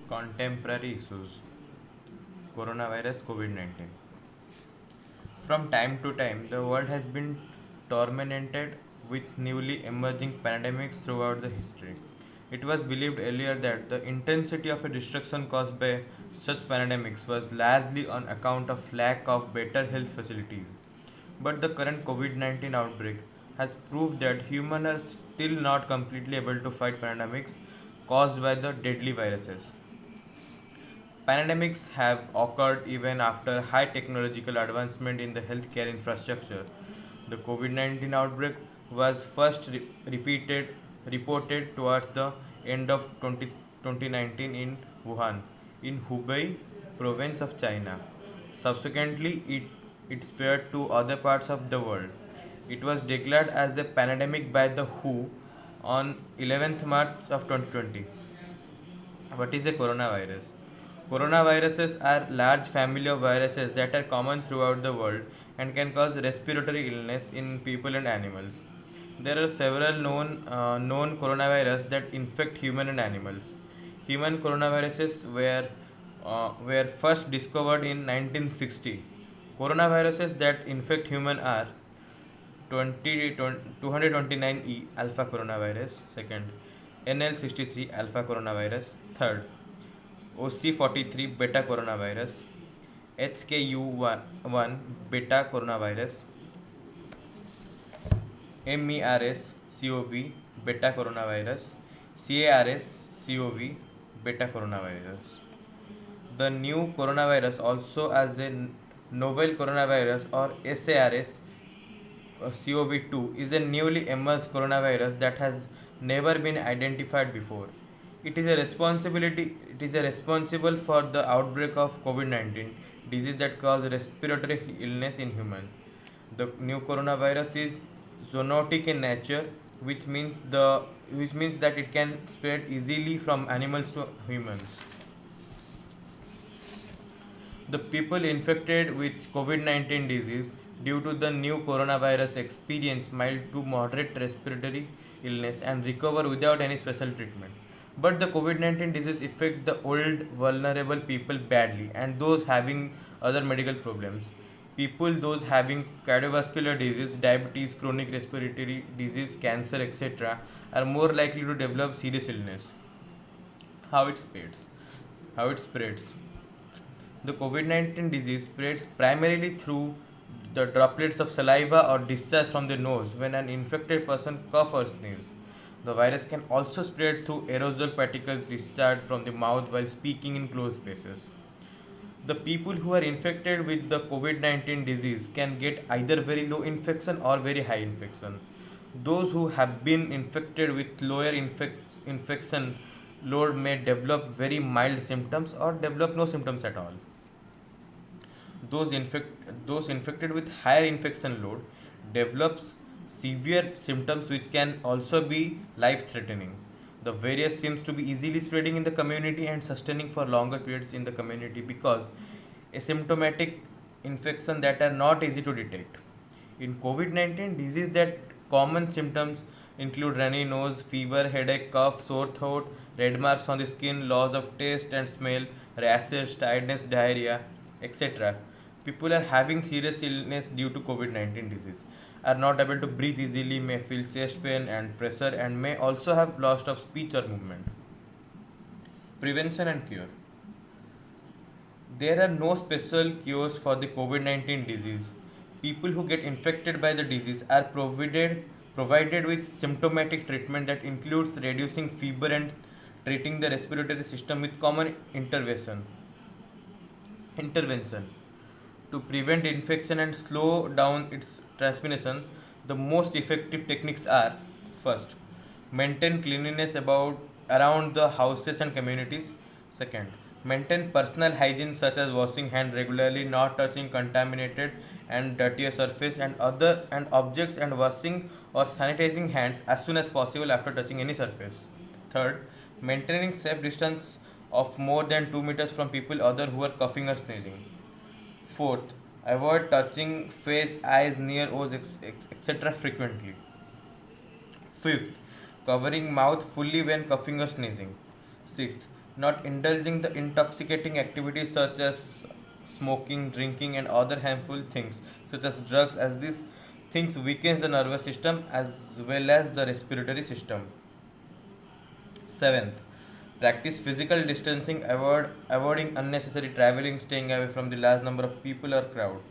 Contemporary issues. Coronavirus COVID 19. From time to time, the world has been tormented with newly emerging pandemics throughout the history. It was believed earlier that the intensity of a destruction caused by such pandemics was largely on account of lack of better health facilities. But the current COVID 19 outbreak has proved that humans are still not completely able to fight pandemics caused by the deadly viruses. Pandemics have occurred even after high technological advancement in the healthcare infrastructure. The COVID 19 outbreak was first reported towards the end of 2019 in Wuhan, in Hubei province of China. Subsequently, it spread to other parts of the world. It was declared as a pandemic by the WHO on 11th March of 2020. What is a coronavirus? Coronaviruses are large family of viruses that are common throughout the world and can cause respiratory illness in people and animals. There are several known coronavirus that infect human and animals. Human coronaviruses were first discovered in 1960. Coronaviruses that infect human are 229E alpha coronavirus, second NL63 alpha coronavirus, third OC43 beta coronavirus, HKU1 beta coronavirus, MERS CoV beta coronavirus, CARS CoV beta coronavirus. The new coronavirus, also as a novel coronavirus or SARS CoV2, is a newly emerged coronavirus that has never been identified before. It is a responsible for the outbreak of COVID-19 disease that causes respiratory illness in humans. The new coronavirus is zoonotic in nature, which means that it can spread easily from animals to humans. The people infected with COVID 19 disease due to the new coronavirus experience mild to moderate respiratory illness and recover without any special treatment. But the COVID 19 disease affect the old vulnerable people badly and those having other medical problems. People those having cardiovascular disease, diabetes, chronic respiratory disease, cancer, etc. are more likely to develop serious illness. How it spreads? How it spreads? The COVID 19 disease spreads primarily through the droplets of saliva or discharge from the nose when an infected person coughs or sneezes. The virus can also spread through aerosol particles discharged from the mouth while speaking in closed spaces. The people who are infected with the COVID 19 disease can get either very low infection or very high infection. Those who have been infected with lower infection load may develop very mild symptoms or develop no symptoms at all. Those infected with higher infection load develops severe symptoms which can also be life threatening. The virus seems to be easily spreading in the community and sustaining for longer periods in the community because asymptomatic infection that are not easy to detect. In COVID 19 disease, that common symptoms include runny nose, fever, headache, cough, sore throat, red marks on the skin, loss of taste and smell, rashes, tiredness, diarrhea, etc. People are having serious illness due to COVID 19 disease, are not able to breathe easily, may feel chest pain and pressure, and may also have loss of speech or movement. Prevention and cure. There are no special cures for the COVID 19 disease. People who get infected by the disease are provided with symptomatic treatment that includes reducing fever and treating the respiratory system with common intervention. To prevent infection and slow down its transmission, the most effective techniques are: first, maintain cleanliness around the houses and communities. Second, maintain personal hygiene such as washing hands regularly, not touching contaminated and dirty surface and objects, and washing or sanitizing hands as soon as possible after touching any surface. Third, maintaining safe distance of more than 2 meters from people other who are coughing or sneezing. Fourth, avoid touching face, eyes, near, nose, etc. frequently. Fifth, covering mouth fully when coughing or sneezing. Sixth, not indulging the intoxicating activities such as smoking, drinking, and other harmful things such as drugs, as these things weakens the nervous system as well as the respiratory system. Seventh, practice physical distancing, avoiding unnecessary traveling, staying away from the large number of people or crowd.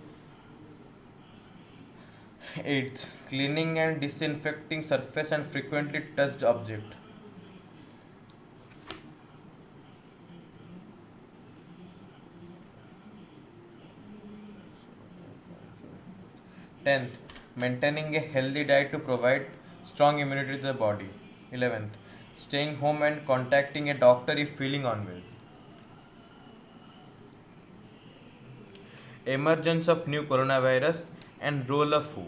Eighth, cleaning and disinfecting surface and frequently touched object. 10th, maintaining a healthy diet to provide strong immunity to the body. 11th, staying home and contacting a doctor if feeling unwell. Emergence of new coronavirus and role of WHO.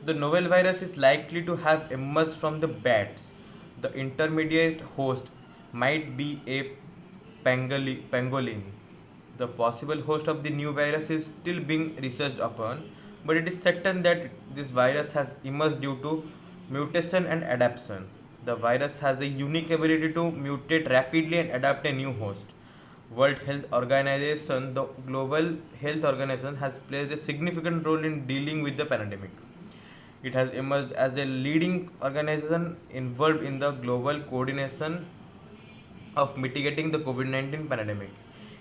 The novel virus is likely to have emerged from the bats. The intermediate host might be a pangolin. The possible host of the new virus is still being researched upon, but it is certain that this virus has emerged due to mutation and adaptation. The virus has a unique ability to mutate rapidly and adapt a new host. World Health Organization, the global health organization, has played a significant role in dealing with the pandemic. It has emerged as a leading organization involved in the global coordination of mitigating the COVID-19 pandemic.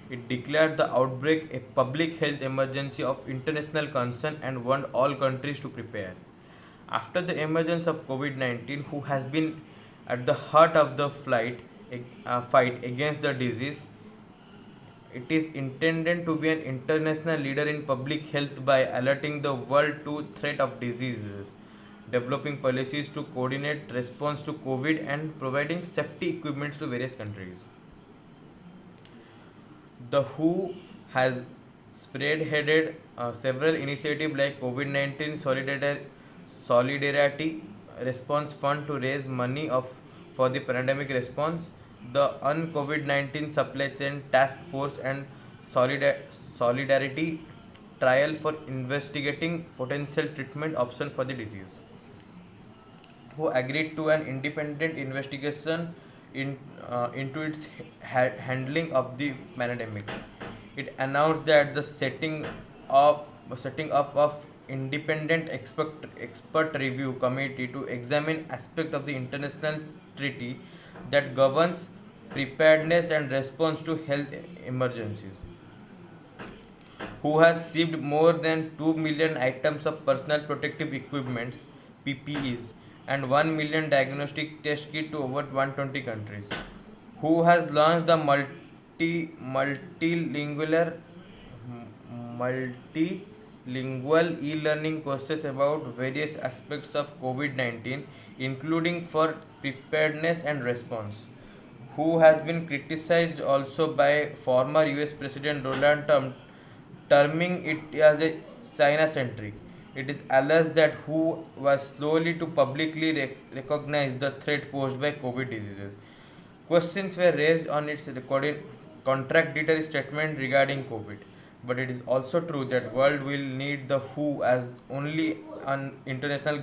It declared the outbreak a public health emergency of international concern and warned all countries to prepare. After the emergence of COVID-19, who has been at the heart of the fight against the disease, it is intended to be an international leader in public health by alerting the world to threat of diseases, developing policies to coordinate response to COVID and providing safety equipment to various countries. The WHO has spearheaded several initiatives like COVID-19 Solidarity Response Fund to raise money for the pandemic response, the UN-COVID-19 Supply Chain Task Force, and Solidarity Trial for investigating potential treatment options for the disease, who agreed to an independent investigation into its handling of the pandemic. It announced that the setting up of independent expert review committee to examine aspect of the international treaty that governs preparedness and response to health emergencies, who has shipped more than 2 million items of personal protective equipment PPEs and 1 million diagnostic test kits to over 120 countries, who has launched the multilingual e-learning courses about various aspects of COVID-19, including for preparedness and response, who has been criticized also by former US President Donald Trump, terming it as a China-centric. It is alleged that WHO was slowly to publicly recognize the threat posed by COVID diseases. Questions were raised on its contradictory statement regarding COVID, but it is also true that world will need the WHO, as only an international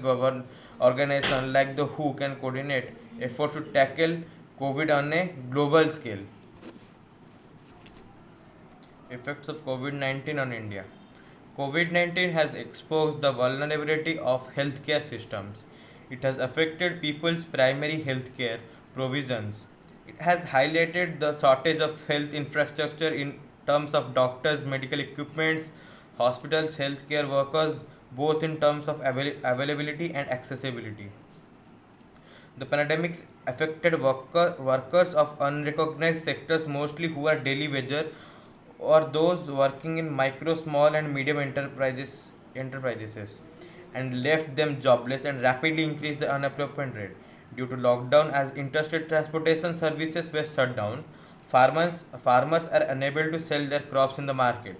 organization like the WHO can coordinate efforts to tackle COVID on a global scale. Effects of COVID-19 on India. COVID-19 has exposed the vulnerability of healthcare systems. It has affected people's primary healthcare provisions. It has highlighted the shortage of health infrastructure in terms of doctors, medical equipments, hospitals, healthcare workers, both in terms of availability and accessibility. The pandemics affected workers of unrecognized sectors, mostly who are daily wager or those working in micro, small, and medium enterprises, and left them jobless and rapidly increased the unemployment rate. Due to lockdown, as interstate transportation services were shut down, farmers are unable to sell their crops in the market.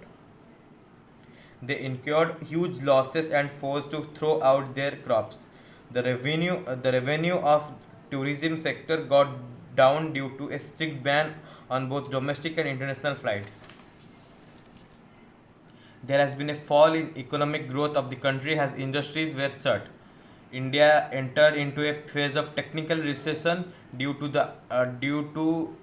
They incurred huge losses and forced to throw out their crops. The revenue of tourism sector got down due to a strict ban on both domestic and international flights. There has been a fall in economic growth of the country as industries were shut. India entered into a phase of technical recession due to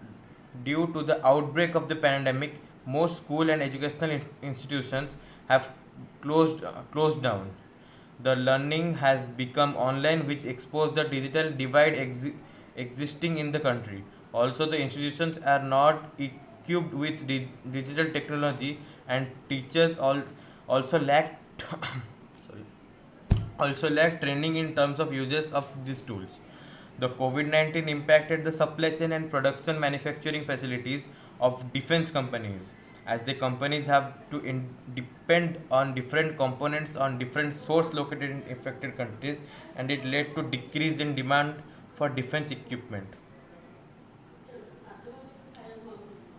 Due to the outbreak of the pandemic, most school and educational institutions have closed down. The learning has become online, which exposed the digital divide existing in the country. Also, the institutions are not equipped with digital technology, and teachers also lack sorry, also lack training in terms of uses of these tools. The COVID-19 impacted the supply chain and production manufacturing facilities of defense companies, as the companies have to depend on different components on different source located in affected countries, and it led to decrease in demand for defense equipment.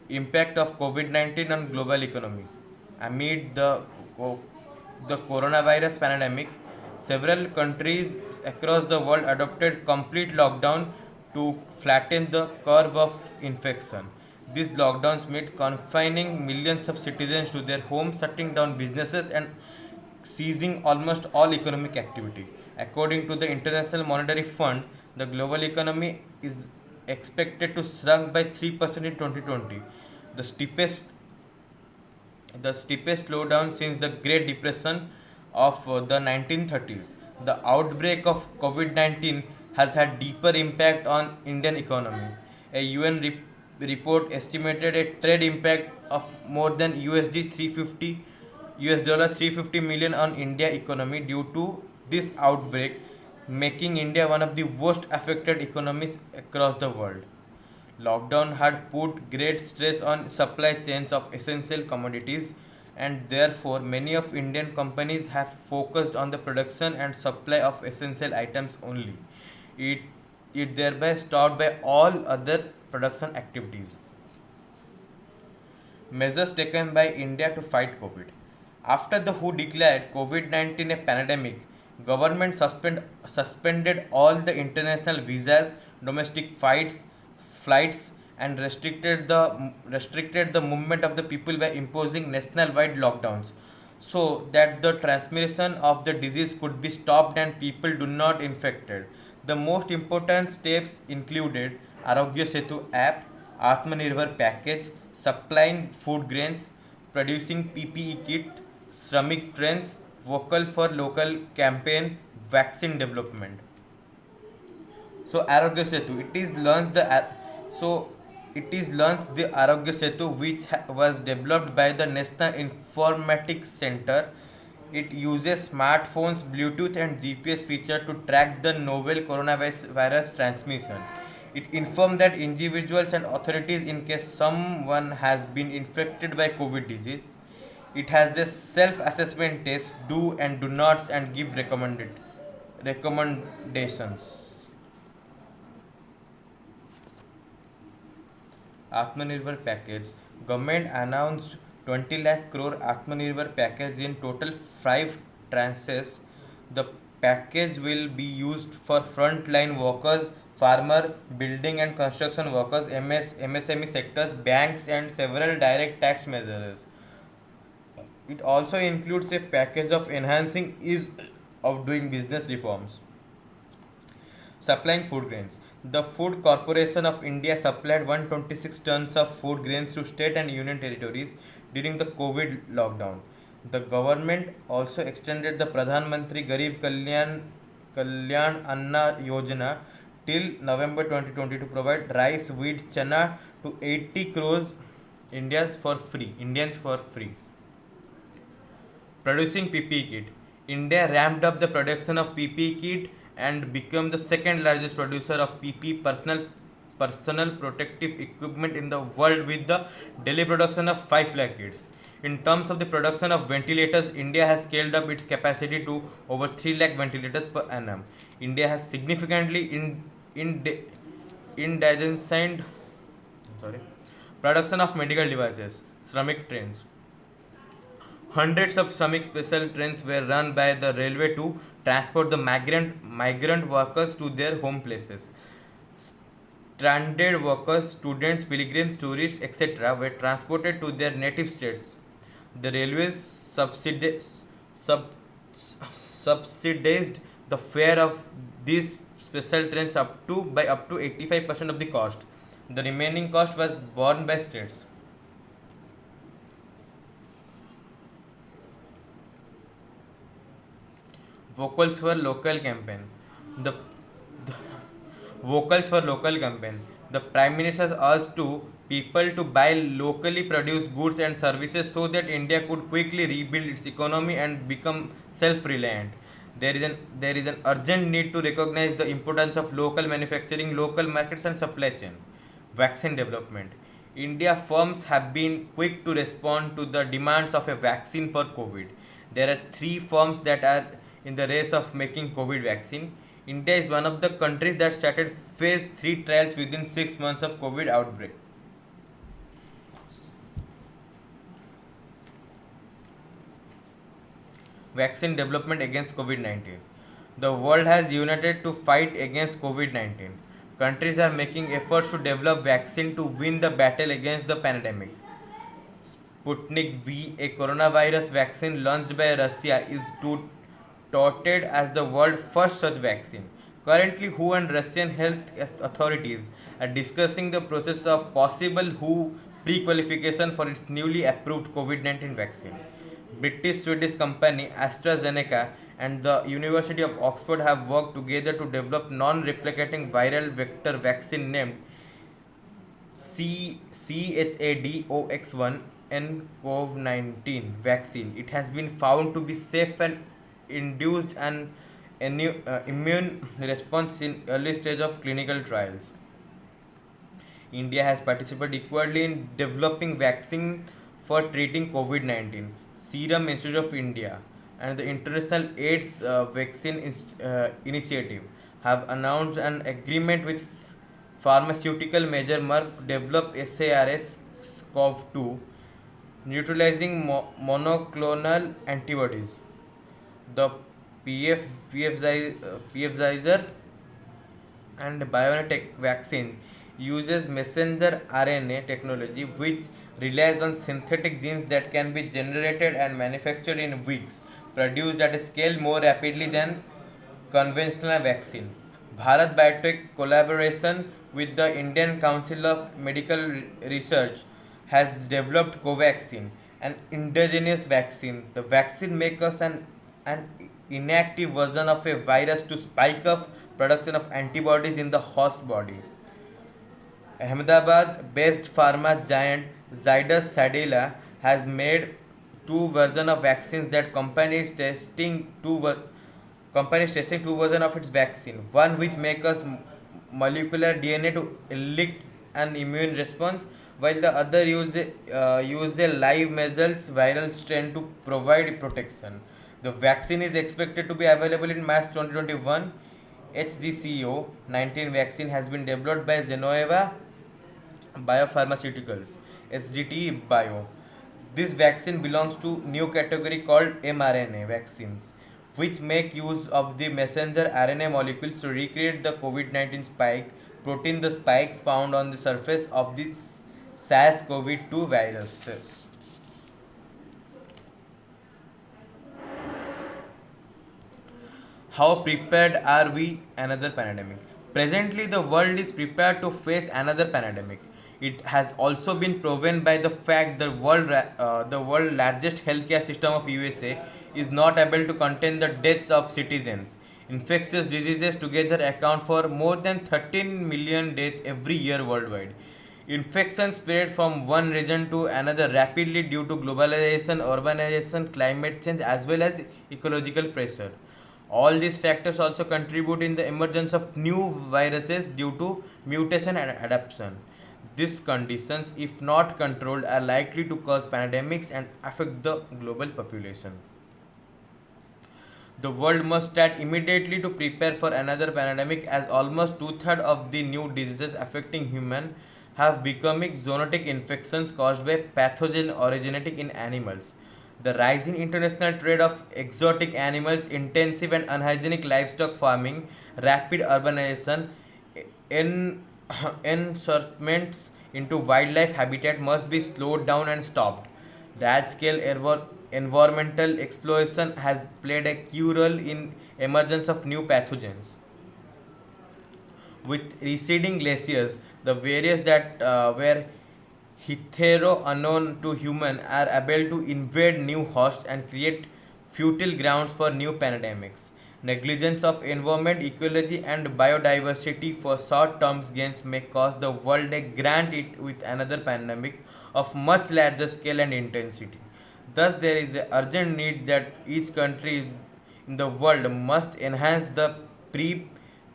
Impact of COVID-19 on global economy. Amid the coronavirus pandemic, several countries across the world adopted complete lockdown to flatten the curve of infection. These lockdowns made confining millions of citizens to their homes, shutting down businesses, and seizing almost all economic activity. According to the International Monetary Fund, the global economy is expected to shrink by 3% in 2020, the steepest the steepest slowdown since the Great Depression of the 1930s. The outbreak of COVID-19 has had deeper impact on Indian economy. A UN report estimated a trade impact of more than US dollar 350 million on India economy due to this outbreak, making India one of the worst affected economies across the world. Lockdown had put great stress on supply chains of essential commodities, and therefore many of Indian companies have focused on the production and supply of essential items only. It it thereby stopped by all other production activities. Measures taken by India to fight COVID. After the WHO declared COVID-19 a pandemic, government suspended all the international visas, domestic flights, and restricted the movement of the people by imposing national-wide lockdowns, so that the transmission of the disease could be stopped and people do not infected. The most important steps included Arogya Setu app, Atmanirbhar package, supplying food grains, producing PPE kit, Shramik trains, vocal for local campaign, vaccine development. So Arogya Setu, it is launched the Arogya Setu, which was developed by the National Informatics Center. It uses smartphones, Bluetooth, and GPS feature to track the novel coronavirus transmission. It informs that individuals and authorities in case someone has been infected by COVID disease. It has a self-assessment test, do and do nots, and give recommended recommendations. Atmanirbhar package. Government announced 20 lakh crore Atmanirbhar package in total 5 tranches. The package will be used for frontline workers, farmer, building and construction workers, MSME sectors, banks, and several direct tax measures. It also includes a package of enhancing ease of doing business reforms. Supplying food grains. The Food Corporation of India supplied 126 tons of food grains to state and union territories during the COVID lockdown. The government also extended the Pradhan Mantri Kalyan Anna Yojana till November 2020 to provide rice, wheat, chana to 80 crores Indians for free. Producing PPE kit. India ramped up the production of PPE kit and became the second largest producer of PPE personal protective equipment in the world, with the daily production of 5 lakh kits. In terms of the production of ventilators, India has scaled up its capacity to over 3 lakh ventilators per annum. India has significantly indigenized sorry, production of medical devices. Shramik trains. Hundreds of Shramik special trains were run by the railway to transport the migrant workers to their home places. Stranded workers, students, pilgrims, tourists, etc., were transported to their native states. The railways sub- subsidized the fare of these special trains up to 85% of the cost. The remaining cost was borne by states. Vocals for local campaign. The Vocals for local campaign. The Prime Minister asked to people to buy locally produced goods and services so that India could quickly rebuild its economy and become self-reliant. There is an urgent need to recognize the importance of local manufacturing, local markets and supply chain. Vaccine development. India firms have been quick to respond to the demands of a vaccine for COVID. There are three firms that are in the race of making COVID vaccine. India is one of the countries that started phase 3 trials within 6 months of COVID outbreak. Vaccine development against COVID-19. The world has united to fight against COVID-19. Countries are making efforts to develop vaccine to win the battle against the pandemic. Sputnik V, a coronavirus vaccine launched by Russia, is touted as the world's first such vaccine. Currently, WHO and Russian health authorities are discussing the process of possible WHO pre-qualification for its newly approved COVID-19 vaccine. British-Swedish company AstraZeneca and the University of Oxford have worked together to develop non-replicating viral vector vaccine named CHADOX1 nCoV-19 vaccine. It has been found to be safe and induced an immune response in early stage of clinical trials. India has participated equally in developing vaccine for treating COVID-19. Serum Institute of India and the International AIDS Vaccine Initiative have announced an agreement with pharmaceutical major Merck to develop SARS-CoV-2 neutralizing monoclonal antibodies. The Pfizer and BioNTech vaccine uses messenger RNA technology which relies on synthetic genes that can be generated and manufactured in weeks, produced at a scale more rapidly than conventional vaccine. Bharat Biotech collaboration with the Indian Council of Medical Research has developed Covaxin, an indigenous vaccine. The vaccine makes an inactive version of a virus to spike up production of antibodies in the host body. Ahmedabad-based pharma giant Zydus Cadila has made two versions of vaccines that company is testing two versions of its vaccine. One which makes molecular DNA to elicit an immune response, while the other use a live measles viral strain to provide protection. The vaccine is expected to be available in March 2021. HDCO 19 vaccine has been developed by Zenoeva Biopharmaceuticals, HDT Bio. This vaccine belongs to new category called mRNA vaccines, which make use of the messenger RNA molecules to recreate the COVID-19 spike protein, the spikes found on the surface of the SARS-CoV-2 viruses. How prepared are we another pandemic? Presently, the world is prepared to face another pandemic. It has also been proven by the fact the world largest healthcare system of USA is not able to contain the deaths of citizens. Infectious diseases together account for more than 13 million deaths every year worldwide. Infections spread from one region to another rapidly due to globalization, urbanization, climate change, as well as ecological pressure. All these factors also contribute in the emergence of new viruses due to mutation and adaptation. These conditions, if not controlled, are likely to cause pandemics and affect the global population. The world must start immediately to prepare for another pandemic as almost two-thirds of the new diseases affecting humans have become zoonotic infections caused by pathogen originating in animals. The rising international trade of exotic animals, intensive and unhygienic livestock farming, rapid urbanization, en- encroachments into wildlife habitat must be slowed down and stopped. Large-scale environmental exploitation has played a key role in emergence of new pathogens. With receding glaciers, The variants that were hitherto unknown to human are able to invade new hosts and create fertile grounds for new pandemics. Negligence of environment, ecology, and biodiversity for short-term gains may cause the world to grant it with another pandemic of much larger scale and intensity. Thus, there is an urgent need that each country in the world must enhance the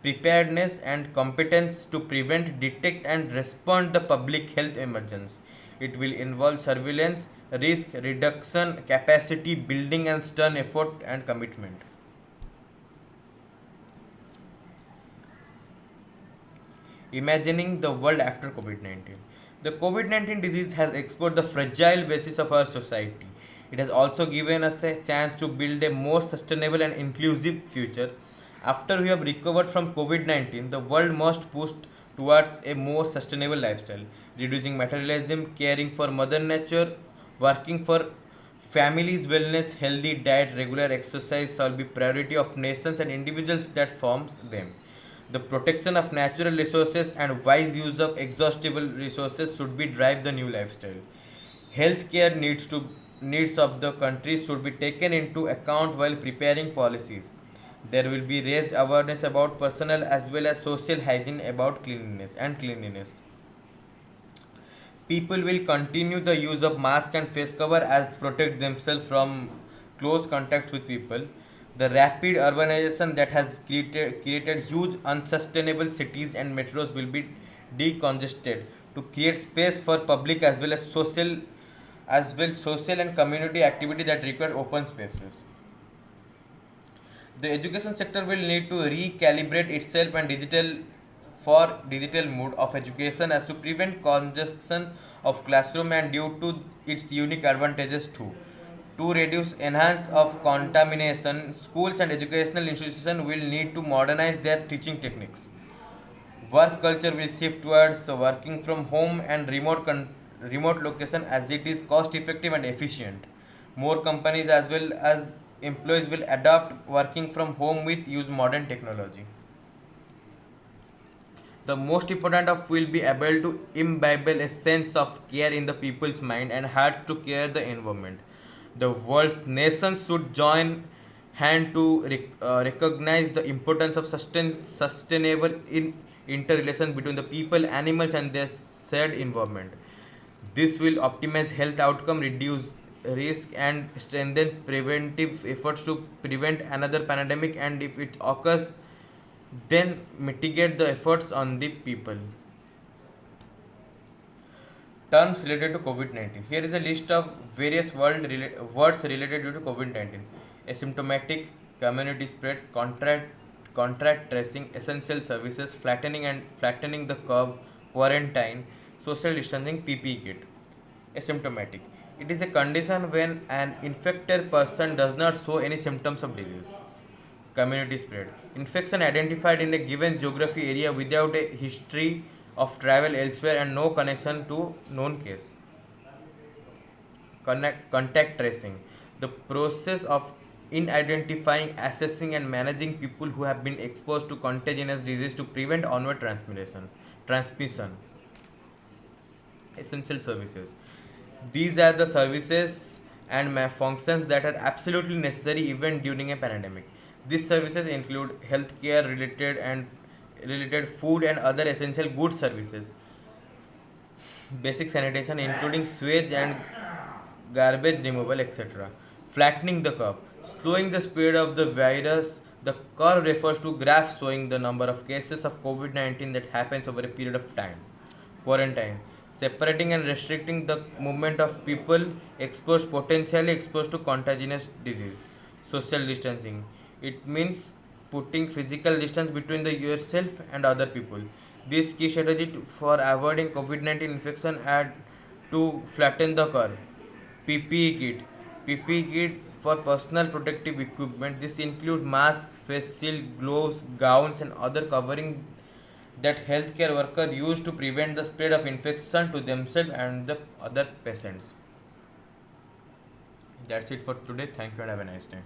preparedness and competence to prevent, detect, and respond the public health emergency. It will involve surveillance, risk reduction, capacity building, and stern effort and commitment. Imagining the world after COVID 19. The COVID 19 disease has exposed the fragile basis of our society. It has also given us a chance to build a more sustainable and inclusive future. After we have recovered from COVID 19, the world must push towards a more sustainable lifestyle, reducing materialism, caring for Mother Nature, working for families' wellness, healthy diet, regular exercise shall be priority of nations and individuals that forms them. The protection of natural resources and wise use of exhaustible resources should be drive the new lifestyle. Healthcare needs of the country should be taken into account while preparing policies. There will be raised awareness about personal as well as social hygiene about cleanliness. People will continue the use of mask and face cover as protect themselves from close contacts with people. The rapid urbanization that has created huge unsustainable cities and metros will be decongested to create space for public as well social and community activity that require open spaces. The education sector will need to recalibrate itself and digital mode of education as to prevent congestion of classroom and due to its unique advantages too. To reduce enhance of contamination, schools and educational institutions will need to modernize their teaching techniques. Work culture will shift towards working from home and remote location as it is cost effective and efficient. More companies as well as employees will adopt working from home with use modern technology. The most important of will be able to imbibe a sense of care in the people's mind and heart to care the environment. The world's nations should join hand to recognize the importance of sustainable interrelation between the people, animals, and their shared environment. This will optimize health outcome, reduce risk, and strengthen preventive efforts to prevent another pandemic. And if it occurs, then mitigate the efforts on the people. Terms related to COVID 19. Here is a list of various words related to COVID 19: asymptomatic, community spread, contract tracing, essential services, flattening the curve, quarantine, social distancing, PPE kit. Asymptomatic. It is a condition when an infected person does not show any symptoms of disease. Community spread. Infection identified in a given geography area without a history of travel elsewhere and no connection to known case. Contact tracing. The process of in identifying, assessing, and managing people who have been exposed to contagious disease to prevent onward transmission. Essential services. These are the services and functions that are absolutely necessary even during a pandemic. These services include healthcare related food and other essential goods services, basic sanitation including sewage and garbage removal, etc. Flattening the curve, slowing the spread of the virus. The curve refers to graph showing the number of cases of COVID 19 that happens over a period of time. Quarantine, separating and restricting the movement of people potentially exposed to contagious disease. Social distancing, it means putting physical distance between the yourself and other people. This key strategy for avoiding COVID 19 infection and to flatten the curve. PPE kit. PPE kit for personal protective equipment. This includes masks, face shield, gloves, gowns, and other covering that healthcare workers use to prevent the spread of infection to themselves and the other patients. That's it for today. Thank you and have a nice day.